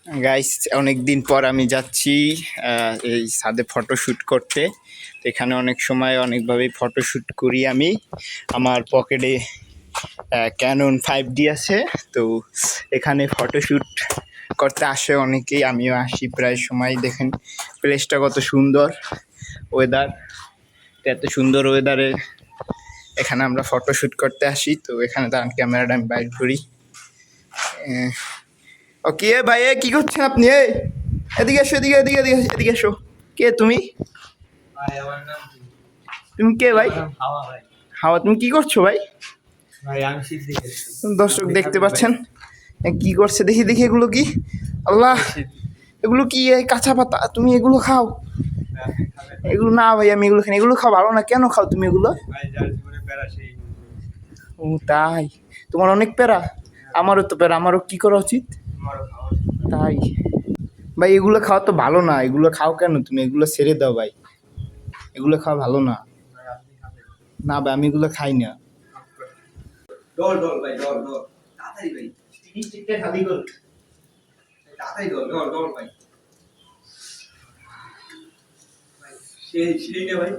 Guys, অনেকদিন পর আমি যাচ্ছি এই ছাদে ফটোশ্যুট করতে। তো এখানে অনেক সময় অনেকভাবেই ফটোশ্যুট করি আমি। আমার পকেটে ক্যানন 5D আছে। তো এখানে ফটোশ্যুট করতে আসে অনেকেই, আমিও আসি প্রায় সময়। দেখেন প্লেসটা কত সুন্দর, ওয়েদার এত সুন্দর ওয়েদারে এখানে আমরা ফটোশ্যুট করতে আসি। তো এখানে দাঁড়ান, ক্যামেরাটা আমি বাইর করি। ও কে ভাই, কি করছেন আপনি? এদিকে এসো, এদিকে এদিকে এদিকে এদিকে এসো। কে তুমি? ভাই আমার নাম তুমি কে ভাই? হাওয়া ভাই। হাওয়া, তুমি কি করছো ভাই? ভাই আমি শীত দেখে দর্শক দেখতে পাচ্ছেন কি করছে, দেখি দেখি এগুলো কি? আল্লাহ, এগুলো কি? এই কাঁচা পাতা, তুমি এগুলো খাও? এগুলো না ভাই, আমি এগুলো খাই। এগুলো খাও ভালো না। কেন খাও তুমি এগুলো? ভাই যার জীবনে প্যারা সেই। ও তাই? তোমার অনেক প্যারা। আমারও তো প্যারা, আমারও কি করা উচিত? আমারও খাওয়া। তাই ভাই, এগুলো খাওয়া তো ভালো না। এগুলো খাও কেন তুমি? এগুলো ছেড়ে দাও ভাই, এগুলো খাওয়া ভালো না। ভাই আপনি খাবেন? না ভাই, আমি এগুলো খাই না। ডল ডল ভাই, ডল ডল তাড়াতাড়ি ভাই, স্টিকটা খালি কর। তাড়াতাড়ি ডল ডল ডল ভাই। ভাই সেই সেই না ভাই।